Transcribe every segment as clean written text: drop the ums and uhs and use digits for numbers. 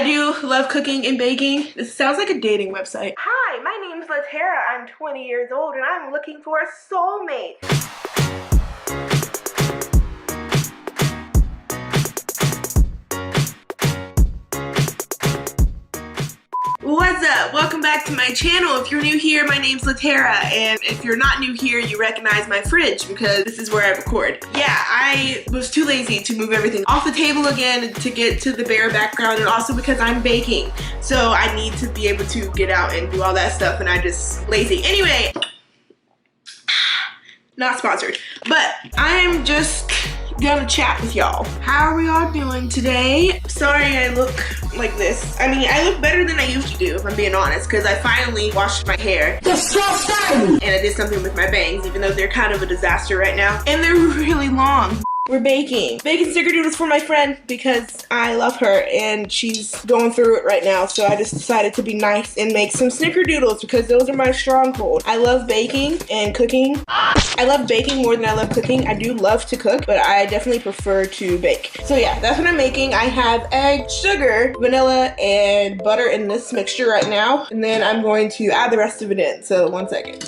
do love cooking and baking. This sounds like a dating website. Hi, my name's Latera. I'm 20 years old and I'm looking for a soulmate. What's up? Welcome back to my channel. If you're new here, my name's Latera, and if you're not new here, you recognize my fridge because this is where I record. Yeah, I was too lazy to move everything off the table again to get to the bare background, and also because I'm baking, so I need to be able to get out and do all that stuff, and I just lazy. Anyway, not sponsored, but I'm just gonna chat with y'all. How are we all doing today? Sorry I look like this. I mean, I look better than I used to do, if I'm being honest, because I finally washed my hair. Disgusting! And I did something with my bangs, even though they're kind of a disaster right now. And they're really long. We're baking. Baking snickerdoodles for my friend because I love her and she's going through it right now. So I just decided to be nice and make some snickerdoodles because those are my stronghold. I love baking and cooking. I love baking more than I love cooking. I do love to cook, but I definitely prefer to bake. So yeah, that's what I'm making. I have egg, sugar, vanilla, and butter in this mixture right now. And then I'm going to add the rest of it in. So 1 second.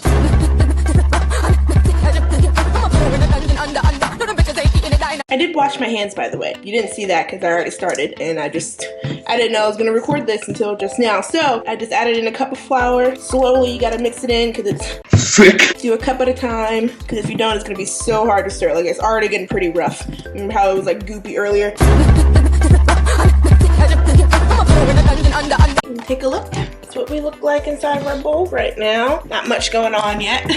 I did wash my hands, by the way. You didn't see that because I already started and I didn't know I was gonna record this until just now. So I just added in a cup of flour. Slowly, you gotta mix it in because it's thick. Do a cup at a time because if you don't, it's gonna be so hard to stir. Like, it's already getting pretty rough. Remember how it was like goopy earlier? Take a look. That's what we look like inside of our bowl right now. Not much going on yet.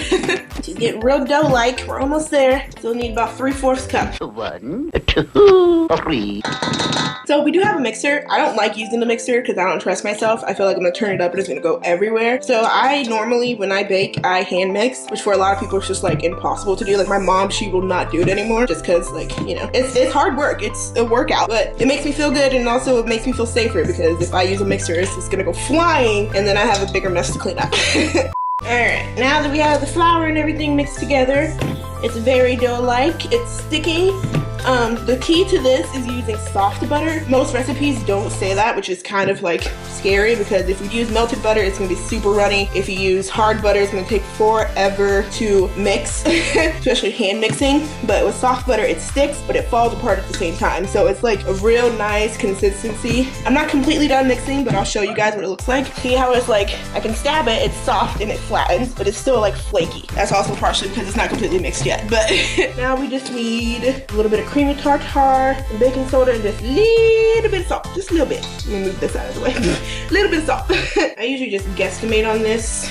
She's getting real dough-like. We're almost there. Still need about 3/4 cup. 1, 2, 3. So we do have a mixer. I don't like using the mixer because I don't trust myself. I feel like I'm gonna turn it up and it's gonna go everywhere. So I normally, when I bake, I hand mix, which for a lot of people is just like impossible to do. Like my mom, she will not do it anymore just because, like, you know, it's hard work. It's a workout, but it makes me feel good and also it makes me feel safer because if I use a mixer, it's just gonna go flying and then I have a bigger mess to clean up. Alright, now that we have the flour and everything mixed together, it's very dough-like, it's sticky. The key to this is using soft butter. Most recipes don't say that, which is kind of like scary because if you use melted butter, it's gonna be super runny. If you use hard butter, it's gonna take forever to mix, especially hand mixing. But with soft butter, it sticks, but it falls apart at the same time. So it's like a real nice consistency. I'm not completely done mixing, but I'll show you guys what it looks like. See how it's like, I can stab it, it's soft and it flattens, but it's still like flaky. That's also partially because it's not completely mixed yet. But now we just need a little bit of creamy tartar, and baking soda, and just a little bit of salt. Just a little bit. Let me move this out of the way. A little bit of salt. I usually just guesstimate on this.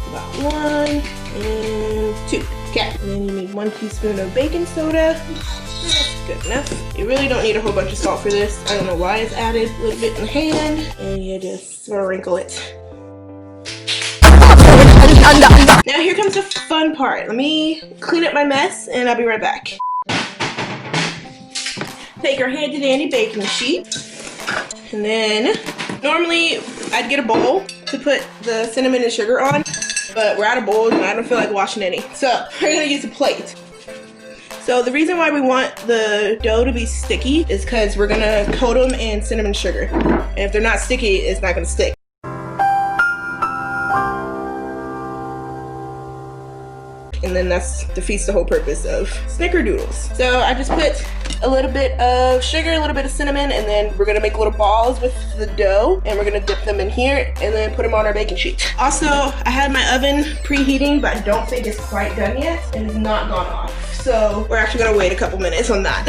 About 1 and 2. Okay. And then you need 1 teaspoon of baking soda. That's good enough. You really don't need a whole bunch of salt for this. I don't know why it's added. A little bit in the hand. And you just sprinkle it. Now here comes the fun part. Let me clean up my mess and I'll be right back. Take our handy dandy baking sheet. And then normally I'd get a bowl to put the cinnamon and sugar on, but we're out of bowls and I don't feel like washing any. So we're gonna use a plate. So the reason why we want the dough to be sticky is because we're gonna coat them in cinnamon sugar. And if they're not sticky, it's not gonna stick. And then that defeats the whole purpose of snickerdoodles. So I just put a little bit of sugar, a little bit of cinnamon, and then we're gonna make little balls with the dough and we're gonna dip them in here and then put them on our baking sheet. Also, I had my oven preheating, but I don't think it's quite done yet. It has not gone off. So we're actually gonna wait a couple minutes on that.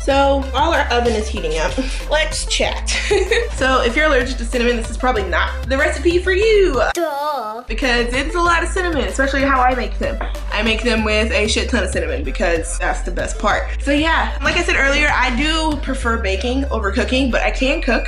So while our oven is heating up, let's chat. So if you're allergic to cinnamon, this is probably not the recipe for you. Duh. Because it's a lot of cinnamon, especially how I make them. I make them with a shit ton of cinnamon because that's the best part. So yeah, like I said earlier, I do prefer baking over cooking, but I can cook.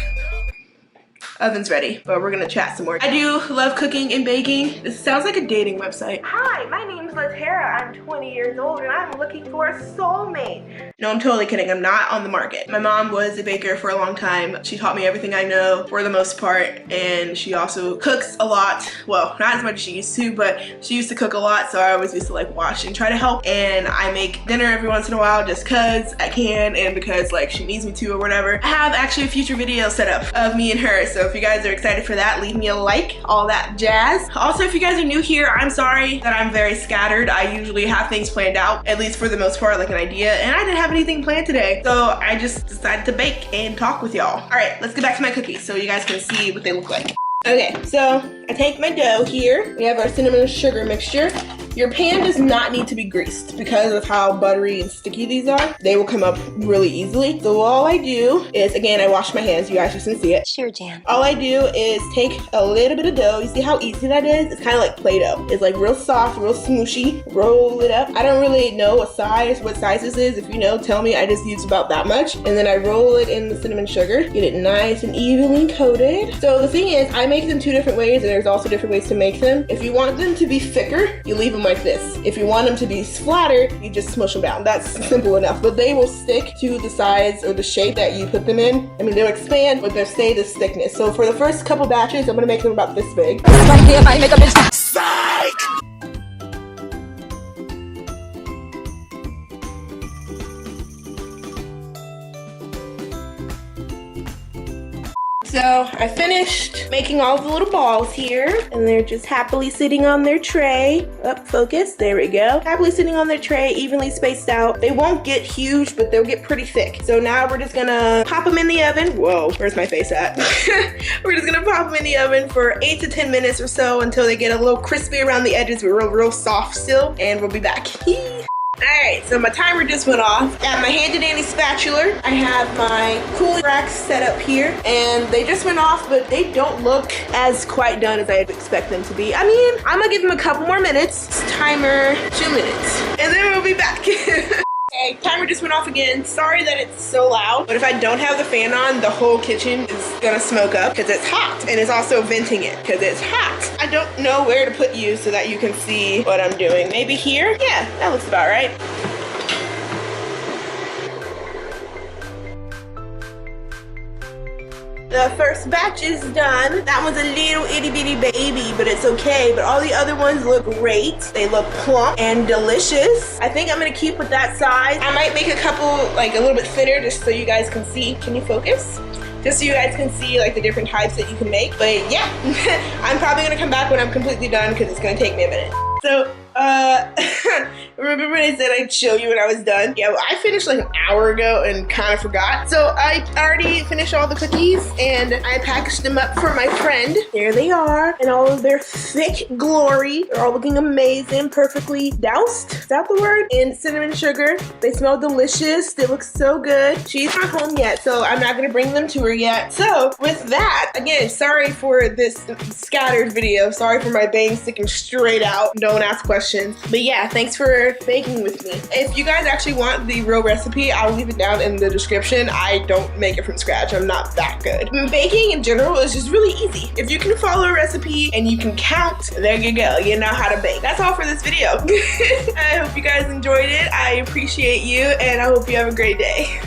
Oven's ready, but we're gonna chat some more. I do love cooking and baking. This sounds like a dating website. Hi, my name's Latara. I'm 20 years old and I'm looking for a soulmate. No, I'm totally kidding. I'm not on the market. My mom was a baker for a long time. She taught me everything I know for the most part, and she also cooks a lot. Well, not as much as she used to, but she used to cook a lot, so I always used to like watch and try to help. And I make dinner every once in a while just cause I can and because like she needs me to or whatever. I have actually a future video set up of me and her, so if you guys are excited for that, leave me a like, all that jazz. Also, if you guys are new here, I'm sorry that I'm very scattered. I usually have things planned out, at least for the most part, like an idea, and I didn't have anything planned today, so I just decided to bake and talk with y'all. All right, let's get back to my cookies so you guys can see what they look like. Okay, so I take my dough here. We have our cinnamon and sugar mixture. Your pan does not need to be greased because of how buttery and sticky these are. They will come up really easily. So all I do is, again, I wash my hands. You guys just can see it. Sure, Jan. All I do is take a little bit of dough. You see how easy that is? It's kind of like Play-Doh. It's like real soft, real smooshy. Roll it up. I don't really know what size this is. If you know, tell me. I just use about that much. And then I roll it in the cinnamon sugar. Get it nice and evenly coated. So the thing is, I make them 2 different ways, and there's also different ways to make them. If you want them to be thicker, you leave them like this. If you want them to be flatter, you just smush them down. That's simple enough, but they will stick to the size or the shape that you put them in. I mean, they'll expand, but they'll stay this thickness. So for the first couple batches, I'm gonna make them about this big. Psych! So I finished making all the little balls here, and they're just happily sitting on their tray. Up, focus, there we go. Happily sitting on their tray, evenly spaced out. They won't get huge, but they'll get pretty thick. So now we're just gonna pop them in the oven. Whoa, where's my face at? We're just gonna pop them in the oven for 8 to 10 minutes or so until they get a little crispy around the edges. We're real soft still, and we'll be back. Alright, so my timer just went off. Got my handy dandy spatula. I have my cooling racks set up here, and they just went off, but they don't look as quite done as I'd expect them to be. I mean, I'm gonna give them a couple more minutes. Timer 2 minutes, and then we'll be back. Okay, timer just went off again. Sorry that it's so loud, but if I don't have the fan on, the whole kitchen is gonna smoke up because it's hot, and it's also venting it because it's hot. I don't know where to put you so that you can see what I'm doing. Maybe here? Yeah, that looks about right. The first batch is done. That one's a little itty bitty baby, but it's okay. But all the other ones look great. They look plump and delicious. I think I'm gonna keep with that size. I might make a couple like a little bit thinner just so you guys can see. Can you focus? Just so you guys can see like the different types that you can make. But yeah, I'm probably gonna come back when I'm completely done because it's gonna take me a minute. So, remember when I said I'd show you when I was done? Yeah, well, I finished like an hour ago and kind of forgot. So I already finished all the cookies and I packaged them up for my friend. There they are in all of their thick glory. They're all looking amazing, perfectly doused. Is that the word? In cinnamon sugar. They smell delicious. They look so good. She's not home yet, so I'm not gonna bring them to her yet. So with that, again, sorry for this scattered video. Sorry for my bangs sticking straight out. Don't ask questions. But yeah, thanks for baking with me. If you guys actually want the real recipe, I'll leave it down in the description. I don't make it from scratch. I'm not that good. Baking in general is just really easy. If you can follow a recipe and you can count, there you go. You know how to bake. That's all for this video. I hope you guys enjoyed it. I appreciate you, and I hope you have a great day.